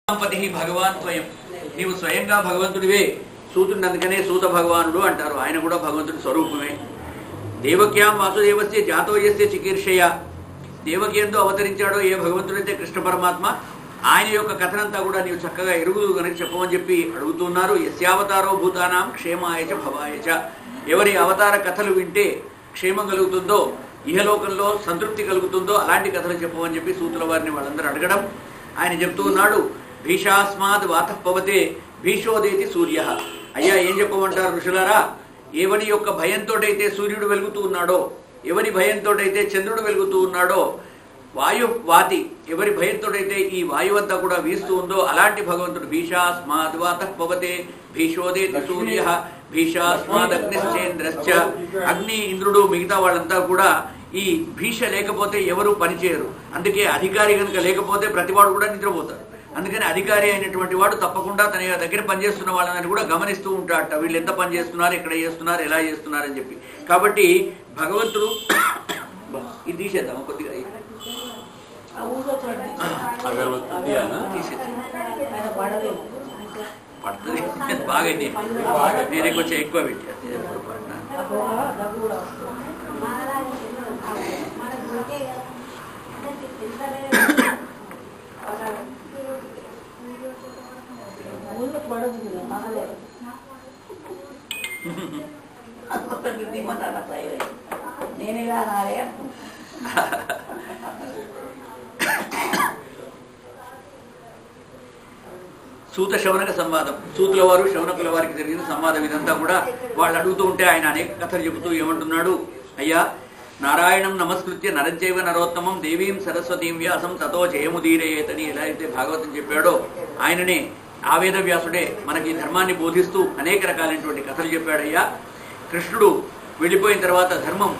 పతి భగవాన్ స్వయం, నీవు స్వయంగా భగవంతుడివే. సూతుడిని అందుకనే సూత భగవానుడు అంటారు. ఆయన కూడా భగవంతుడి స్వరూపమే. దేవక్యాం వాసుదేవస్య జాతోయస్య చికీర్షయ, దేవకీయంతో అవతరించాడో ఏ భగవంతుడైతే కృష్ణ పరమాత్మ, ఆయన యొక్క కథనంతా కూడా నీవు చక్కగా ఎరుగుదు కనుక చెప్పమని చెప్పి అడుగుతున్నారు. యస్యావతారో భూతానాం క్షేమాయచ భవాయచ, ఎవరి అవతార కథలు వింటే క్షేమం కలుగుతుందో, ఇహలోకంలో సంతృప్తి కలుగుతుందో అలాంటి కథలు చెప్పమని చెప్పి సూతుల వారిని వాళ్ళందరూ అడగడం. ఆయన చెప్తూ ఉన్నాడు, భీషాస్మాద్ వాతఃపవతే భీషోదేతి సూర్య. అయ్యా ఏం చెప్పమంటారు ఋషులారా, ఎవరి యొక్క భయంతో అయితే సూర్యుడు వెలుగుతూ ఉన్నాడో, ఎవరి భయంతో అయితే చంద్రుడు వెలుగుతూ ఉన్నాడో, వాయువాతి ఎవరి భయంతో అయితే ఈ వాయువంతా కూడా వీస్తూ ఉందో అలాంటి భగవంతుడు. భీషాస్మాద్ వాతఃపవతే భీషోదేతి సూర్య భీషాస్మాద్ అగ్నిశ్చేంద్రశ్చ, అగ్ని ఇంద్రుడు మిగతా వాళ్ళంతా కూడా ఈ భీష లేకపోతే ఎవరు పనిచేయరు. అందుకే అధికారి కనుక లేకపోతే ప్రతివాడు కూడా నిద్రపోతారు. అందుకని అధికారి అయినటువంటి వాడు తప్పకుండా తన దగ్గర పనిచేస్తున్న వాళ్ళని కూడా గమనిస్తూ ఉంటాడట, వీళ్ళు ఎంత పని చేస్తున్నారు, ఎక్కడ చేస్తున్నారు, ఎలా చేస్తున్నారు అని చెప్పి. కాబట్టి భగవంతుడు ఇది తీసేద్దాం కొద్దిగా, పడుతుంది బాగా, నేనే కొంచెం ఎక్కువ పెట్టా. సూత శౌనక సంవాదం, సూతుల వారు శౌనకుల వారికి జరిగిన సంవాదం ఇదంతా కూడా వాళ్ళు అడుగుతూ ఉంటే ఆయన అనేక కథలు చెబుతూ ఏమంటున్నాడు, అయ్యా నారాయణం నమస్కృత్య నరంచైవ నరోత్తమం దేవీం సరస్వతీం వ్యాసం తతో జయముదీరయేతని ఎలా అయితే భాగవతం చెప్పాడో, ఆయననే ఆవేద వ్యాసుడే మనకి ధర్మాన్ని బోధిస్తూ అనేక రకాలైనటువంటి కథలు చెప్పాడయ్యా. కృష్ణుడు వెళ్ళిపోయిన తర్వాత ధర్మం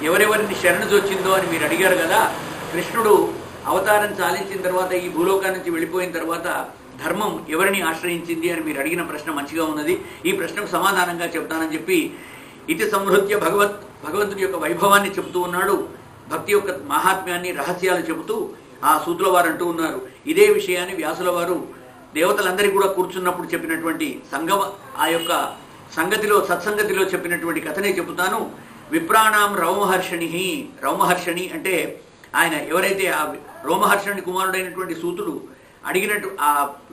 ఎవరెవరిని శరణుజొచ్చిందో అని మీరు అడిగారు కదా. కృష్ణుడు అవతారం చాలించిన తర్వాత, ఈ భూలోకా నుంచి వెళ్ళిపోయిన తర్వాత ధర్మం ఎవరిని ఆశ్రయించింది అని మీరు అడిగిన ప్రశ్న మంచిగా ఉన్నది. ఈ ప్రశ్నకు సమాధానంగా చెప్తానని చెప్పి ఇది సంహృత్య భగవంతుని యొక్క వైభవాన్ని చెబుతూ ఉన్నాడు. భక్తి యొక్క మహాత్మ్యాన్ని, రహస్యాలు చెబుతూ ఆ సూతుల వారు అంటూ ఉన్నారు. ఇదే విషయాన్ని వ్యాసుల వారు దేవతలందరికీ కూడా కూర్చున్నప్పుడు చెప్పినటువంటి ఆ యొక్క సత్సంగతిలో చెప్పినటువంటి కథనే చెబుతాను. విప్రాణాం రౌమహర్షణి అంటే ఆయన ఎవరైతే ఆ రోమహర్షణి కుమారుడైనటువంటి సూతుడు అడిగినట్టు ఆ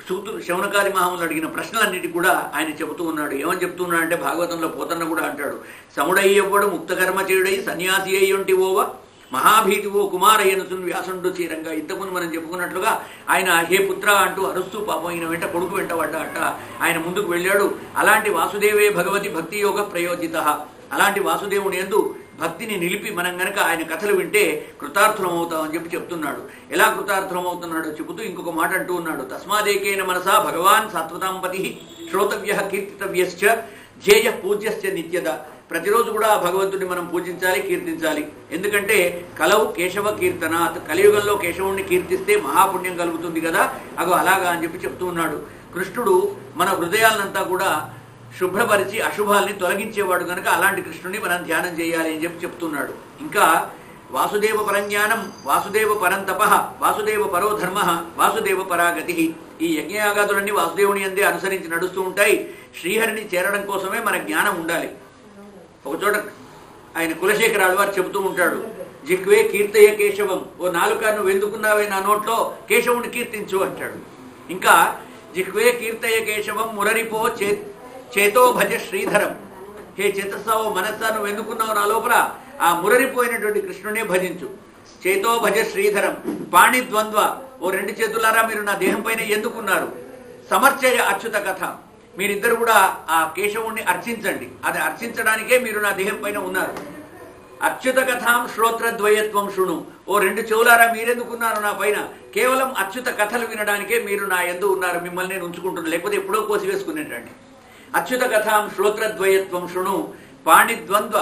సూతుడు శౌనకాది మహాములు అడిగిన ప్రశ్నలన్నిటి కూడా ఆయన చెబుతూ ఉన్నాడు. ఏమని చెప్తున్నాడు అంటే భాగవతంలో పోతన్న కూడా అంటాడు, సముడయ్యవ్వడు ముక్తకర్మ చేయుడై సన్యాసి అయ్యుంటి ఓవ మహాభీతివో కుమారయ్యనుసును వ్యాసుండు చీరంగా. ఇంతకుముందు మనం చెప్పుకున్నట్లుగా ఆయన హే పుత్ర అంటూ అరుస్తూ పాపం ఆయన వెంట కొడుకు వెంట పడ్డాట. ఆయన ముందుకు వెళ్ళాడు. అలాంటి వాసుదేవే భగవతి భక్తి యోగ ప్రయోజిత, అలాంటి వాసుదేవుని యందు భక్తిని నిలిపి మనం గనక ఆయన కథలు వింటే కృతార్థులం అవుతామని చెప్పి చెప్తున్నాడు. ఎలా కృతార్థులం అవుతున్నాడో చెబుతూ ఇంకొక మాట అంటూ ఉన్నాడు, తస్మాదేకేన మనసా భగవాన్ సాత్వతాంపతి శ్రోతవ్య కీర్తితవ్యశ్చ ధ్యేయ పూజ్యశ్చ నిత్యద. ప్రతిరోజు కూడా భగవంతుడిని మనం పూజించాలి, కీర్తించాలి. ఎందుకంటే కలవు కేశవ కీర్తన, కలియుగంలో కేశవుణ్ణి కీర్తిస్తే మహాపుణ్యం కలుగుతుంది కదా, అగో అలాగా అని చెప్పి చెప్తూ ఉన్నాడు. కృష్ణుడు మన హృదయాలనంతా కూడా శుభ్రపరిచి అశుభాల్ని తొలగించేవాడు కనుక అలాంటి కృష్ణుని మనం ధ్యానం చేయాలి అని చెప్పి చెప్తున్నాడు. ఇంకా వాసుదేవ పరంజ్ఞానం, వాసుదేవ పరంతప, వాసుదేవ పరో ధర్మ, వాసుదేవ పరాగతి. ఈ యజ్ఞయాగాదులన్నీ వాసుదేవుని అందే అనుసరించి నడుస్తూ ఉంటాయి. శ్రీహరిని చేరడం కోసమే మన జ్ఞానం ఉండాలి. ఒకచోట ఆయన కులశేఖరాలు వారు చెబుతూ ఉంటాడు, జిహ్వే కీర్తయ కేశవం, ఓ నాలుక నువ్వు ఎందుకున్నావే నా నోట్లో, కేశవుని కీర్తించు అంటాడు. ఇంకా జిహ్వే కీర్తయ కేశవం మురరిపో చేతో భజ శ్రీధరం, హే చేతస్సావో మనస్సా నువ్వు ఎందుకున్నావు నా లోపల, ఆ మురరిపోయినటువంటి కృష్ణునే భజించు. చేతో భజ శ్రీధరం పాణి ద్వంద్వ, ఓ రెండు చేతులారా మీరు నా దేహం పైన ఎందుకున్నారు. సమర్చయ అచ్యుత కథ, మీరిద్దరు కూడా ఆ కేశవుణ్ణి అర్చించండి, అది అర్చించడానికే మీరు నా దేహం పైన ఉన్నారు. అచ్యుత కథాం శ్రోత్రద్వయత్వం శృణు, ఓ రెండు చెవులారా మీరెందుకున్నారు నా పైన, కేవలం అచ్యుత కథలు వినడానికే మీరు నా యందు ఉన్నారు, మిమ్మల్ని నేను ఉంచుకుంటున్నాను, లేకపోతే ఎప్పుడో కోసివేసుకునేటండి. అచ్యుత కథాం శ్రోత్రద్వయత్వం శృణు పాణిద్వంద్వ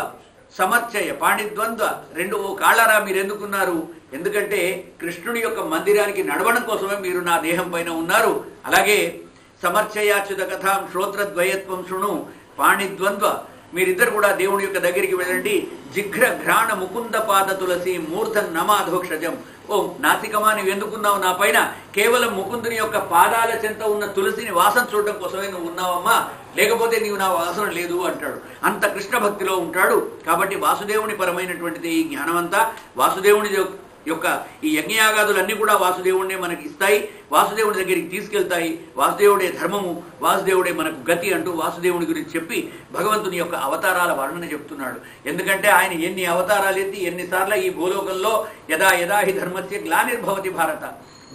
సమర్చయ, పాణిద్వంద్వ రెండు, ఓ కాళ్ళారా మీరెందుకున్నారు, ఎందుకంటే కృష్ణుడి యొక్క మందిరానికి నడవడం కోసమే మీరు నా దేహం పైన ఉన్నారు. అలాగే సమర్చయాచ్యుత కథాం శ్రోత్రద్వయత్వం శృణు పాణిద్వంద్వ మీరిద్దరు కూడా దేవుని యొక్క దగ్గరికి వెళ్ళండి. జిఘ్ర ఘ్రాణ ముకుంద పాద తులసి మూర్ధన్ నమాధోక్షజం. ఓ నాసికమా, నువ్వు ఎందుకున్నావు నా పైన? కేవలం ముకుందుని యొక్క పాదాల చెంత ఉన్న తులసిని వాసన చూడటం కోసమే నువ్వు ఉన్నావమ్మా, లేకపోతే నీవు నా వాసన లేదు అంటాడు. అంత కృష్ణ భక్తిలో ఉంటాడు. కాబట్టి వాసుదేవుని పరమైనటువంటిది ఈ జ్ఞానమంతా. వాసుదేవుని యొక్క ఈ యజ్ఞయాగాదులన్నీ కూడా వాసుదేవుడినే మనకి ఇస్తాయి, వాసుదేవుడి దగ్గరికి తీసుకెళ్తాయి. వాసుదేవుడే ధర్మము, వాసుదేవుడే మనకు గతి అంటూ వాసుదేవుని గురించి చెప్పి భగవంతుని యొక్క అవతారాల వర్ణన చెప్తున్నాడు. ఎందుకంటే ఆయన ఎన్ని అవతారాలు ఎత్తి ఎన్నిసార్లు ఈ భూలోకంలో యదా యదా హి ధర్మస్య గ్లానిర్భవతి భారత.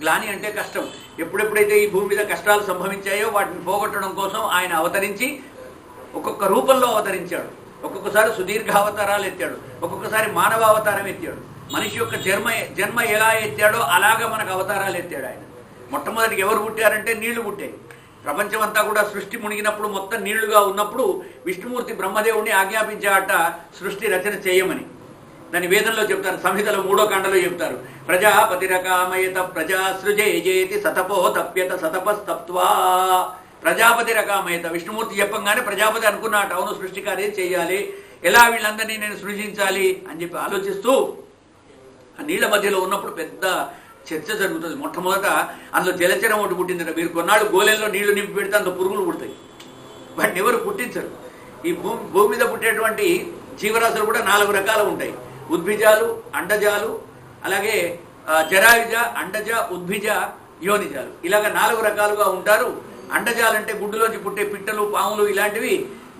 గ్లాని అంటే కష్టం. ఎప్పుడెప్పుడైతే ఈ భూమి మీద కష్టాలు సంభవించాయో వాటిని పోగొట్టడం కోసం ఆయన అవతరించి ఒక్కొక్క రూపంలో అవతరించాడు. ఒక్కొక్కసారి సుదీర్ఘ అవతారాలు ఎత్తాడు, ఒక్కొక్కసారి మానవ అవతారం ఎత్తాడు. మనిషి యొక్క జన్మ ఎలా ఎత్తాడో అలాగా మనకు అవతారాలు ఎత్తాడు ఆయన. మొట్టమొదటికి ఎవరు పుట్టారంటే నీళ్లు పుట్టాయి. ప్రపంచం అంతా కూడా సృష్టి మునిగినప్పుడు మొత్తం నీళ్లుగా ఉన్నప్పుడు విష్ణుమూర్తి బ్రహ్మదేవుడిని ఆజ్ఞాపించాట సృష్టి రచన చేయమని. దాని వేదంలో చెప్తారు, సంహితలో 3వ కాండలో చెప్తారు. ప్రజాపతిరకామయత ప్రజాసృజేతి సతపో తప్యత సతపస్తప్త్వా. ప్రజాపతి రకామయత, విష్ణుమూర్తి చెప్పంగానే ప్రజాపతి అనుకున్నట్టు అవును సృష్టి కార్యం చేయాలి, ఎలా వీళ్ళందరినీ నేను సృజించాలి అని చెప్పి ఆలోచిస్తూ ఆ నీళ్ల మధ్యలో ఉన్నప్పుడు పెద్ద చర్చ జరుగుతుంది. మొట్టమొదట అందులో జలచరం ఒకటి పుట్టిందట. మీరు కొన్నాళ్ళు గోలెల్లో నీళ్లు నింపి పెడితే అందులో పురుగులు పుడతాయి, వాటిని ఎవరు పుట్టించరు. ఈ భూమి మీద పుట్టేటువంటి జీవరాశులు కూడా 4 రకాలు ఉంటాయి. ఉద్భిజాలు, అండజాలు, అలాగే జరాయుజ, అండజ, ఉద్భిజ, యోనిజాలు. ఇలాగ 4 రకాలుగా ఉంటారు. అండజాలంటే గుడ్డులోంచి పుట్టే పిట్టలు, పాములు ఇలాంటివి.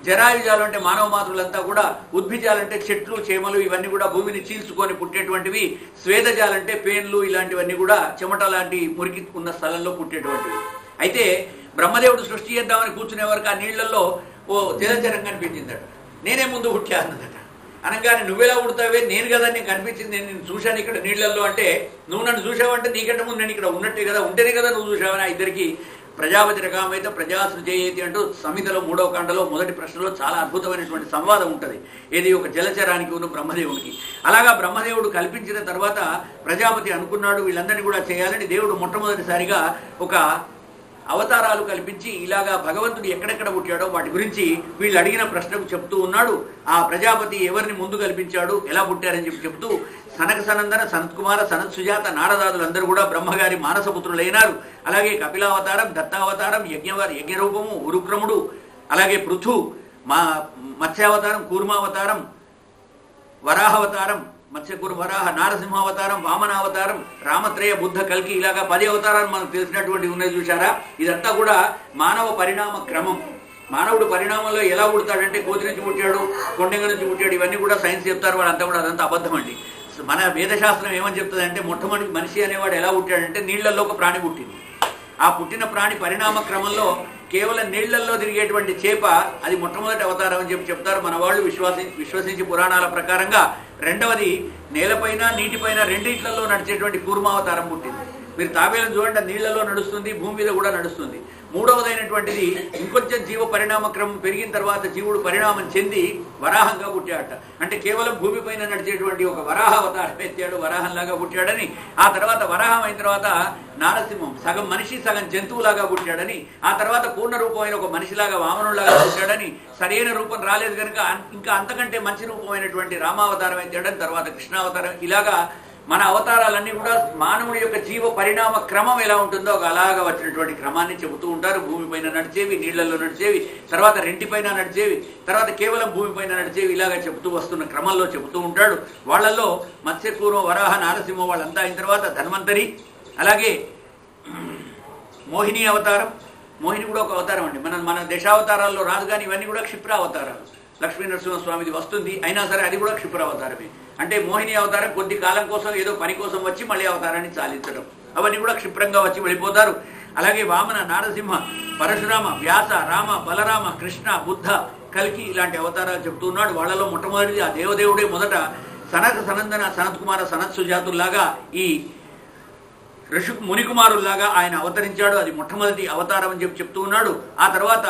జరాయుజాలు అంటే మానవ మాతృలంతా కూడా. ఉద్భిజాలంటే చెట్లు, చేమలు ఇవన్నీ కూడా భూమిని చీల్చుకొని పుట్టేటువంటివి. స్వేదజాలంటే పేన్లు ఇలాంటివన్నీ కూడా చెమట లాంటి మురికి ఉన్న స్థలంలో పుట్టేటువంటివి. అయితే బ్రహ్మదేవుడు సృష్టి చేద్దామని కూర్చునే వరకు ఆ నీళ్లలో ఓ జలచరం కనిపించిందట. నేనే ముందు పుట్టా అన్నదట. అనగానే నువ్వెలా పుడతావే, నేను కదా నీకు కనిపించింది, నేను చూశాను ఇక్కడ నీళ్లలో. అంటే నువ్వు నన్ను చూసావంటే నీకంటే ముందు నేను ఇక్కడ ఉన్నట్టే కదా, ఉంటేనే కదా నువ్వు చూసావని. ఆ ఇద్దరికి ప్రజాపతి రకమైతే ప్రజాసృజయేతి అంటూ సంహితలో 3వ కాండలో మొదటి ప్రశ్నలో చాలా అద్భుతమైనటువంటి సంవాదం ఉంటుంది. ఏది ఒక జలచరానికి ఉన్న బ్రహ్మదేవునికి. అలాగా బ్రహ్మదేవుడు కల్పించిన తర్వాత ప్రజాపతి అనుకున్నాడు వీళ్ళందరినీ కూడా చేయాలని. దేవుడు మొట్టమొదటిసారిగా ఒక అవతారాలు కల్పించి ఇలాగా భగవంతుడు ఎక్కడెక్కడ పుట్టాడో వాటి గురించి వీళ్ళు అడిగిన ప్రశ్నకు చెప్తూ ఉన్నాడు. ఆ ప్రజాపతి ఎవరిని ముందు కల్పించాడు, ఎలా పుట్టారని చెప్పి చెప్తూ సనక సనందన, సనత్కుమార, సనత్ సుజాత, నారదాదులందరూ కూడా బ్రహ్మగారి మానసపుత్రులైనారు. అలాగే కపిలావతారం, దత్తావతారం, యజ్ఞరూపము, ఉరుక్రముడు, అలాగే పృథు, మత్స్యావతారం, కూర్మావతారం, వరాహావతారం, మత్స్యకూరు వరాహ, నారసింహావతారం, వామనావతారం, రామత్రేయ, బుద్ధ, కల్కి, ఇలాగా 10 అవతారాలు మనకు తెలిసినటువంటి ఉన్నాయి చూశారా. ఇదంతా కూడా మానవ పరిణామ క్రమం. మానవుడు పరిణామంలో ఎలా పుడతాడంటే కోతి నుంచి పుట్టాడు, కొండెంగ నుంచి పుట్టాడు, ఇవన్నీ కూడా సైన్స్ చెప్తారు. వాళ్ళంతా కూడా అదంతా అబద్ధం అండి. మన వేదశాస్త్రం ఏమని చెప్తుందంటే మొట్టమొదటి మనిషి అనేవాడు ఎలా పుట్టాడంటే నీళ్లలో ఒక ప్రాణి పుట్టింది. ఆ పుట్టిన ప్రాణి పరిణామ క్రమంలో కేవలం నీళ్లలో తిరిగేటువంటి చేప అది మొట్టమొదటి అవతారం అని చెప్పి చెప్తారు మన వాళ్ళు. విశ్వసించి పురాణాల ప్రకారంగా రెండవది నేలపైన నీటిపైన రెండిట్లలో నడిచేటువంటి కూర్మావతారం పుట్టింది. మీరు తాబేలను చూడండి, నీళ్లలో నడుస్తుంది, భూమి మీద కూడా నడుస్తుంది. మూడవదైనటువంటిది ఇంకొంచెం జీవ పరిణామ క్రమం పెరిగిన తర్వాత జీవుడు పరిణామం చెంది వరాహంగా పుట్టాడట. అంటే కేవలం భూమిపైన నడిచేటువంటి ఒక వరాహ అవతారం ఎత్తాడు, వరాహంలాగా పుట్టాడని. ఆ తర్వాత వరాహం అయిన తర్వాత నారసింహం, సగం మనిషి సగం జంతువులాగా పుట్టాడని. ఆ తర్వాత పూర్ణ రూపమైన ఒక మనిషిలాగా వామనులాగా పుట్టాడని. సరైన రూపం రాలేదు కనుక ఇంకా అంతకంటే మంచి రూపమైనటువంటి రామావతారం ఎత్తాడని, తర్వాత కృష్ణావతారం. ఇలాగా మన అవతారాలన్నీ కూడా మానవుడి యొక్క జీవ పరిణామ క్రమం ఎలా ఉంటుందో అలాగా వచ్చినటువంటి క్రమాన్ని చెబుతూ ఉంటారు. భూమిపైన నడిచేవి, నీళ్లలో నడిచేవి, తర్వాత రెంటిపైన నడిచేవి, తర్వాత కేవలం భూమిపైన నడిచేవి, ఇలాగా చెబుతూ వస్తున్న క్రమంలో చెబుతూ ఉంటాడు. వాళ్ళల్లో మత్స్యకూర్మ, వరాహ, నారసింహ వాళ్ళంతా అయిన తర్వాత ధన్వంతరి, అలాగే మోహిని అవతారం. మోహిని కూడా ఒక అవతారం అండి. మన దశావతారాల్లో రాదు కానీ ఇవన్నీ కూడా క్షిప్రావతారాలు. లక్ష్మీ నరసింహస్వామిది వస్తుంది, అయినా సరే అది కూడా క్షిప్రావతారమే. అంటే మోహిని అవతారం కొద్ది కాలం కోసం ఏదో పని కోసం వచ్చి మళ్ళీ అవతారాన్ని చాలించడం, అవన్నీ కూడా క్షిప్రంగా వచ్చి వెళ్ళిపోతారు. అలాగే వామన, నారసింహ, పరశురామ, వ్యాస, రామ, బలరామ, కృష్ణ, బుద్ధ, కల్కి ఇలాంటి అవతారాలు చెప్తున్నాడు. వాళ్ళలో మొట్టమొదటిది ఆ దేవదేవుడే మొదట సనక సనందన, సనత్కుమార, సనత్ సుజాతుల్లాగా ఈ మునికుమారుల్లాగా ఆయన అవతరించాడు. అది మొట్టమొదటి అవతారం అని చెప్తూ ఉన్నాడు. ఆ తర్వాత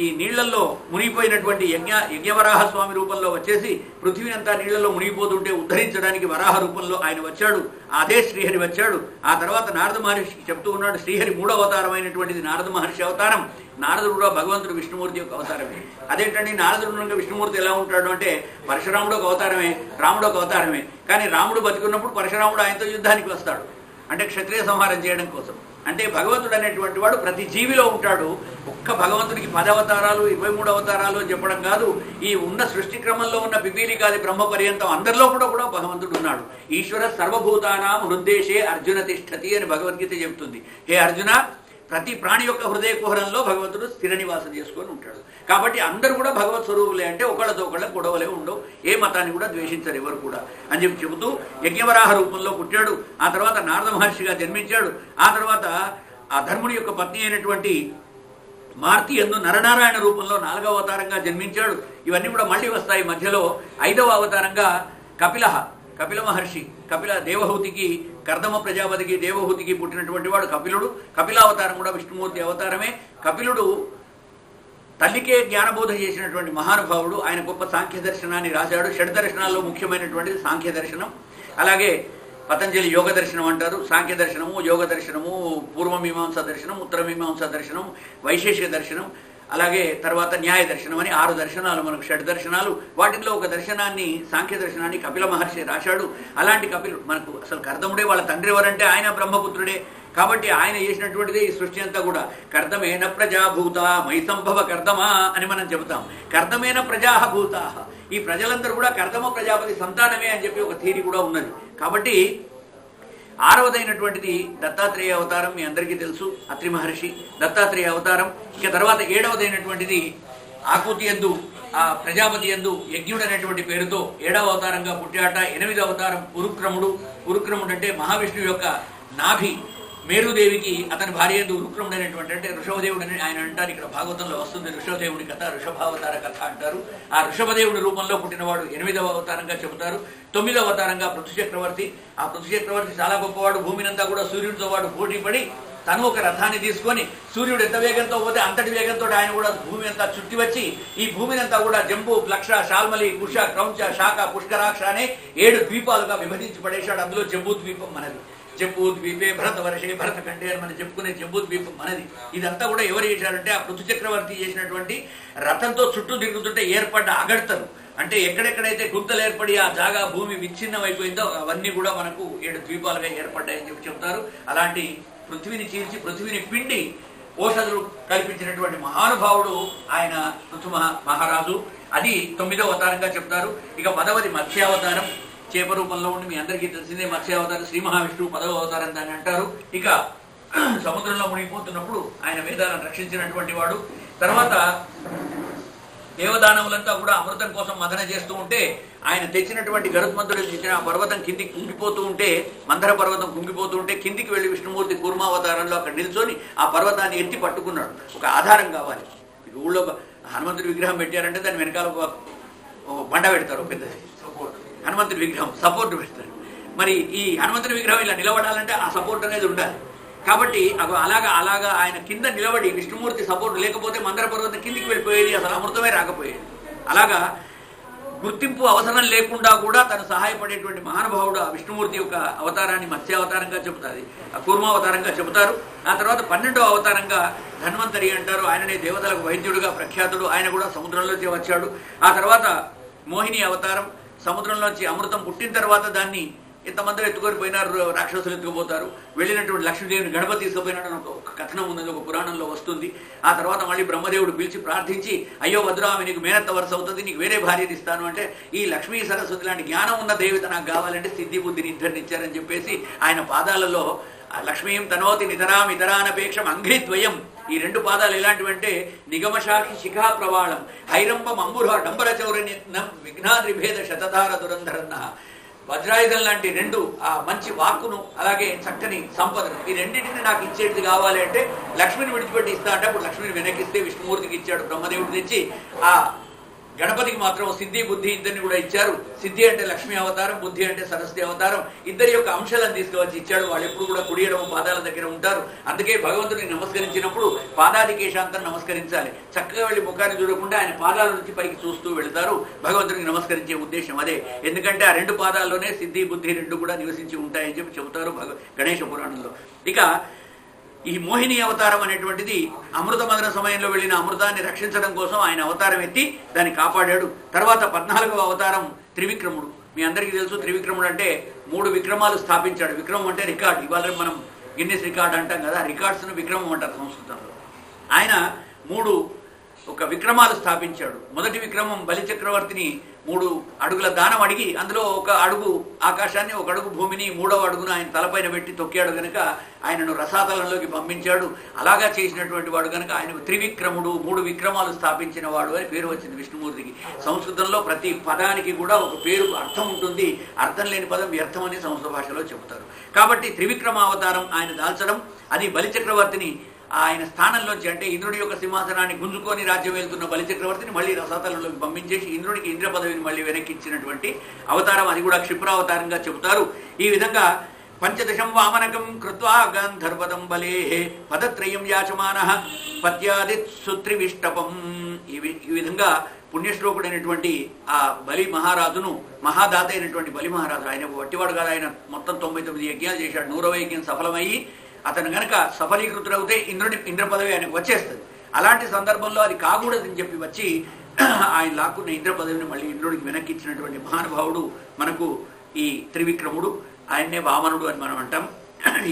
ఈ నీళ్లలో మునిగిపోయినటువంటి యజ్ఞవరాహ స్వామి రూపంలో వచ్చేసి పృథ్వీని అంతా నీళ్లలో మునిగిపోతుంటే ఉద్ధరించడానికి వరాహ రూపంలో ఆయన వచ్చాడు. అదే శ్రీహరి వచ్చాడు. ఆ తర్వాత నారద మహర్షికి చెప్తూ ఉన్నాడు, శ్రీహరి 3వ అవతారమైనటువంటిది నారద మహర్షి అవతారం. నారదుడు కూడా భగవంతుడు విష్ణుమూర్తి యొక్క అవతారమే. అదేంటండి నారదుడు విష్ణుమూర్తి ఎలా ఉంటాడు అంటే, పరశురాముడు ఒక అవతారమే, రాముడు ఒక అవతారమే. కానీ రాముడు బతికున్నప్పుడు పరశురాముడు ఆయనతో యుద్ధానికి వస్తాడు, అంటే క్షత్రియ సంహారం చేయడం కోసం. అంటే భగవంతుడు అనేటువంటి వాడు ప్రతి జీవిలో ఉంటాడు. ఒక్క భగవంతుడికి 10 అవతారాలు 23 అవతారాలు అని చెప్పడం కాదు. ఈ ఉన్న సృష్టి క్రమంలో ఉన్న పిపీలికాది బ్రహ్మ పర్యంతం అందరిలో కూడా భగవంతుడు ఉన్నాడు. ఈశ్వర సర్వభూతానాం హృద్దేశే అర్జున తిష్టతి అని భగవద్గీత చెబుతుంది. హే అర్జున, ప్రతి ప్రాణి యొక్క హృదయ కుహరంలో భగవంతుడు స్థిర నివాసం చేసుకొని ఉంటాడు. కాబట్టి అందరూ కూడా భగవత్ స్వరూపులే. అంటే ఒకళ్ళతో ఒకళ్ళ గొడవలే ఉండవు, ఏ మతాన్ని కూడా ద్వేషించరు ఎవరు కూడా అని చెబుతూ యజ్ఞవరాహ రూపంలో పుట్టాడు. ఆ తర్వాత నారద మహర్షిగా జన్మించాడు. ఆ తర్వాత ఆ ధర్ముడి యొక్క పత్ని అయినటువంటి మార్తి యందు నరనారాయణ రూపంలో 4వ అవతారంగా జన్మించాడు. ఇవన్నీ కూడా మళ్ళీ వస్తాయి. మధ్యలో 5వ అవతారంగా కపిల మహర్షి, కపిల దేవహూతికి, కర్దమ ప్రజాపతికి దేవహూతికి పుట్టినటువంటి వాడు కపిలుడు. కపిలావతారం కూడా విష్ణుమూర్తి అవతారమే. కపిలుడు తల్లికే జ్ఞానబోధ చేసినటువంటి మహానుభావుడు. ఆయన గొప్ప సాంఖ్య దర్శనాన్ని రాశాడు. షడ్దర్శనాల్లో ముఖ్యమైనటువంటిది సాంఖ్య దర్శనం. అలాగే పతంజలి యోగ దర్శనం అంటారు. సాంఖ్య దర్శనము, యోగ దర్శనము, పూర్వమీమాంస దర్శనం, ఉత్తరమీమాంస దర్శనం, వైశేషిక దర్శనం, అలాగే తర్వాత న్యాయ దర్శనం అని 6 దర్శనాలు మనకు, షడ్ దర్శనాలు. వాటిల్లో ఒక దర్శనాన్ని, సాంఖ్య దర్శనాన్ని కపిల మహర్షి రాశాడు. అలాంటి కపిలుడు మనకు అసలు కర్దముడే వాళ్ళ తండ్రి ఎవరంటే ఆయన బ్రహ్మపుత్రుడే. కాబట్టి ఆయన చేసినటువంటిదే ఈ సృష్టి అంతా కూడా. కర్దమేన ప్రజాభూత మై సంభవ కర్దమా అని మనం చెబుతాం. కర్దమేన ప్రజాభూత, ఈ ప్రజలందరూ కూడా కర్దమ ప్రజాపతి సంతానమే అని చెప్పి ఒక థీరీ కూడా ఉన్నది. కాబట్టి 6వదైనటువంటిది దత్తాత్రేయ అవతారం, మీ అందరికీ తెలుసు. అత్రి మహర్షి దత్తాత్రేయ అవతారం. ఇక తర్వాత 7వదైనటువంటిది ఆకూతి యందు, ఆ ప్రజాపతి యందు యజ్ఞుడు అనేటువంటి పేరుతో 7వ అవతారంగా పుట్టాట. 8వ అవతారం ఉరుక్రముడు. ఉరుక్రముడు అంటే మహావిష్ణువు యొక్క నాభి మేరుదేవికి అతని భార్య యందు ఉరుక్రముడు అనేటువంటి, అంటే ఋషభదేవుడు అని ఆయన అంటారు. ఇక్కడ భాగవతంలో వస్తుంది ఋషభదేవుడి కథ, ఋషభావతార కథ అంటారు. ఆ ఋషభదేవుడి రూపంలో పుట్టినవాడు 8వ అవతారంగా చెబుతారు. 9వ అవతారంగా పృథు చక్రవర్తి. ఆ పృథు చక్రవర్తి చాలా గొప్పవాడు. భూమినంతా కూడా సూర్యుడితో వాడు పోటీ పడి తను ఒక రథాన్ని తీసుకొని సూర్యుడు ఎంత వేగంతో పోతే అంతటి వేగంతో ఆయన కూడా భూమి అంతా చుట్టి వచ్చి ఈ భూమినంతా కూడా జంబు, ప్లక్ష, శాల్మలి, కుష, క్రౌంచ, శాఖ, పుష్కరాక్ష అనే 7 ద్వీపాలుగా విభజించి పడేశాడు. అందులో జంబూ ద్వీపం మనది. జంబూ ద్వీపే భరత వర్షే భరత కంటే అని మనం చెప్పుకునే జంబూ ద్వీపం మనది. ఇదంతా కూడా ఎవరు చేశారంటే ఆ పృథు చక్రవర్తి చేసినటువంటి రథంతో చుట్టూ తిరుగుతుంటే ఏర్పడ్డ అగడ్తలు, అంటే ఎక్కడెక్కడైతే గుంతలు ఏర్పడి ఆ జాగా భూమి విచ్ఛిన్నం అయిపోయిందో అవన్నీ కూడా మనకు 7 ద్వీపాలుగా ఏర్పడ్డాయని చెప్పి చెప్తారు. అలాంటి పృథ్వీని చీల్చి పృథ్వీని పిండి ఓషధులు కల్పించినటువంటి మహానుభావుడు ఆయన పృథు మహారాజు. అది 9వ అవతారంగా చెప్తారు. ఇక 10వది మత్స్యావతారం, చేప రూపంలో ఉండి మీ అందరికీ తెలిసిందే మత్స్యావతారం. శ్రీ మహావిష్ణువు 10వ అవతారం దాన్ని అంటారు. ఇక సముద్రంలో మునిగిపోతున్నప్పుడు ఆయన వేదాలను రక్షించినటువంటి వాడు. తర్వాత దేవదానవులంతా కూడా అమృతం కోసం మదన చేస్తూ ఉంటే ఆయన తెచ్చినటువంటి గరుత్మంతుడు తెచ్చిన ఆ పర్వతం కిందికి కుంగిపోతూ ఉంటే, మందర పర్వతం కుంగిపోతూ ఉంటే కిందికి వెళ్లి విష్ణుమూర్తి కూర్మావతారంలో అక్కడ నిల్చొని ఆ పర్వతాన్ని ఎత్తి పట్టుకున్నాడు. ఒక ఆధారం కావాలి. ఊళ్ళో హనుమంతుడి విగ్రహం పెట్టారంటే దాని వెనకాల ఒక బండ పెడతారు, పెద్ద హనుమంతుడి విగ్రహం సపోర్ట్ పెడతారు. మరి ఈ హనుమంతుడి విగ్రహం ఇలా నిలబడాలంటే ఆ సపోర్ట్ అనేది ఉండాలి. కాబట్టి అలాగా ఆయన కింద నిలబడి విష్ణుమూర్తి సపోర్ట్ లేకపోతే మందర పర్వతం కిందికి వెళ్ళిపోయేది, అసలు అమృతమే రాకపోయేది. అలాగా గుర్తింపు అవసరం లేకుండా కూడా తను సహాయపడేటువంటి మహానుభావుడు ఆ విష్ణుమూర్తి యొక్క అవతారాన్ని మత్స్యావతారంగా చెబుతారు, కూర్మావతారంగా చెబుతారు. ఆ తర్వాత 12వ అవతారంగా ధన్వంతరి అంటారు. ఆయననే దేవతలకు వైద్యుడిగా ప్రఖ్యాతుడు. ఆయన కూడా సముద్రంలోంచి వచ్చాడు. ఆ తర్వాత మోహిని అవతారం, సముద్రంలోంచి అమృతం పుట్టిన తర్వాత దాన్ని ఎంతమంది ఎత్తుకొని పోయినారు, రాక్షసులు ఎత్తుకుపోతారు. వెళ్ళినటువంటి లక్ష్మీదేవిని గణపతి తీసుకుపోయినాడని ఒక కథనం ఉన్నది, ఒక పురాణంలో వస్తుంది. ఆ తర్వాత మళ్ళీ బ్రహ్మదేవుడు పిలిచి ప్రార్థించి, అయ్యో వద్దురామి నీకు మేనత్త వరుస అవుతుంది, నీకు వేరే భార్యని ఇస్తాను అంటే, ఈ లక్ష్మీ సరస్వతి లాంటి జ్ఞానం ఉన్న దేవత నాకు కావాలంటే సిద్ధి బుద్ధిని ఇద్దరిని ఇచ్చారని చెప్పేసి ఆయన పాదాలలో లక్ష్మీం తనోతి నితరాం ఇతరానపేక్షం అంఘ్రిద్వయం, ఈ 2 పాదాలు ఎలాంటివంటే నిగమశాఖి శిఖా ప్రవాళం హైరంబం అంబుర డంబర చౌరణ్య విఘ్నాద్రిభేద శతధార దురంధరన్న, వజ్రాయుధం లాంటి 2 ఆ మంచి వాక్కును అలాగే చక్కని సంపదను, ఈ రెండింటిని నాకు ఇచ్చేది కావాలి అంటే లక్ష్మిని విడిచిపెట్టి ఇస్తా అంటే అప్పుడు లక్ష్మిని వెనక్కిస్తే విష్ణుమూర్తికి ఇచ్చాడు. బ్రహ్మదేవుడు తెచ్చి ఆ గణపతికి మాత్రం సిద్ధి బుద్ధి ఇద్దరిని కూడా ఇచ్చారు. సిద్ధి అంటే లక్ష్మీ అవతారం, బుద్ధి అంటే సరస్వతి అవతారం. ఇద్దరి యొక్క అంశాలను తీసుకువచ్చి ఇచ్చాడు. వాళ్ళు ఎప్పుడు కూడా కుడియడం పాదాల దగ్గర ఉంటారు. అందుకే భగవంతుడిని నమస్కరించినప్పుడు పాదాది కేశాంతం నమస్కరించాలి. చక్కగా వెళ్ళి ముఖాన్ని చూడకుండా ఆయన పాదాల నుంచి పైకి చూస్తూ వెళతారు. భగవంతుడికి నమస్కరించే ఉద్దేశం అదే. ఎందుకంటే ఆ రెండు పాదాల్లోనే సిద్ధి బుద్ధి రెండు కూడా నివసించి ఉంటాయని చెప్పి చెబుతారు గణేశ పురాణంలో. ఇక ఈ మోహిని అవతారం అనేటువంటిది అమృత మదన సమయంలో వెళ్ళిన అమృతాన్ని రక్షించడం కోసం ఆయన అవతారం ఎత్తి దాన్ని కాపాడాడు. తర్వాత 14వ అవతారం త్రివిక్రముడు. మీ అందరికీ తెలుసు త్రివిక్రముడు అంటే 3 విక్రమాలు స్థాపించాడు. విక్రమం అంటే రికార్డ్. ఇవాళ మనం గిన్నెస్ రికార్డ్ అంటాం కదా, రికార్డ్స్ను విక్రమం అంటారు సంస్కృతంలో. ఆయన 3 విక్రమాలు స్థాపించాడు. మొదటి విక్రమం బలిచక్రవర్తిని 3 అడుగుల దానం అడిగి అందులో 1 అడుగు ఆకాశాన్ని 1 అడుగు భూమిని 3వ అడుగును ఆయన తలపైన పెట్టి తొక్కాడు గనక ఆయనను రసాతలంలోకి పంపించాడు. అలాగా చేసినటువంటి వాడు గనక ఆయన త్రివిక్రముడు, 3 విక్రమాలు స్థాపించిన వాడు అని పేరు వచ్చింది విష్ణుమూర్తికి. సంస్కృతంలో ప్రతి పదానికి కూడా ఒక పేరు అర్థం ఉంటుంది. అర్థం లేని పదం వ్యర్థం అని సంస్కృత భాషలో చెబుతారు. కాబట్టి త్రివిక్రమ అవతారం ఆయన దాల్చడం, అది బలిచక్రవర్తిని ఆయన స్థానంలోంచి అంటే ఇంద్రుడి యొక్క సింహాసనాన్ని గుంజుకొని రాజ్యం వెళ్తున్న బలిచక్రవర్తిని మళ్ళీ రసాతలంలోకి పంపించేసి ఇంద్రుడికి ఇంద్ర పదవిని మళ్ళీ వెనక్కి ఇచ్చినటువంటి అవతారం. అది కూడా క్షిప్రావతారంగా చెబుతారు. ఈ విధంగా పంచదశం వామనకం కృత్వా గంధర్వదం బలే పదత్రయం యాచమానః పద్యాదిత్ సుత్రివిష్టపం. ఈ విధంగా పుణ్యశ్లోకుడైనటువంటి ఆ బలి మహారాజును, మహాదాత అయినటువంటి బలి మహారాజు, ఆయన వట్టివాడు కాదు, ఆయన మొత్తం 99 యజ్ఞాలు చేశాడు. 100వ యజ్ఞం సఫలమయ్యి అతను గనక సఫలీకృతుడవుతే ఇంద్ర పదవి ఆయనకు వచ్చేస్తుంది. అలాంటి సందర్భంలో అది కాకూడదని చెప్పి వచ్చి ఆయన లాక్కున్న ఇంద్ర పదవిని మళ్ళీ ఇంద్రుడికి వెనక్కి ఇచ్చినటువంటి మహానుభావుడు మనకు ఈ త్రివిక్రముడు. ఆయన్నే వామనుడు అని మనం అంటాం.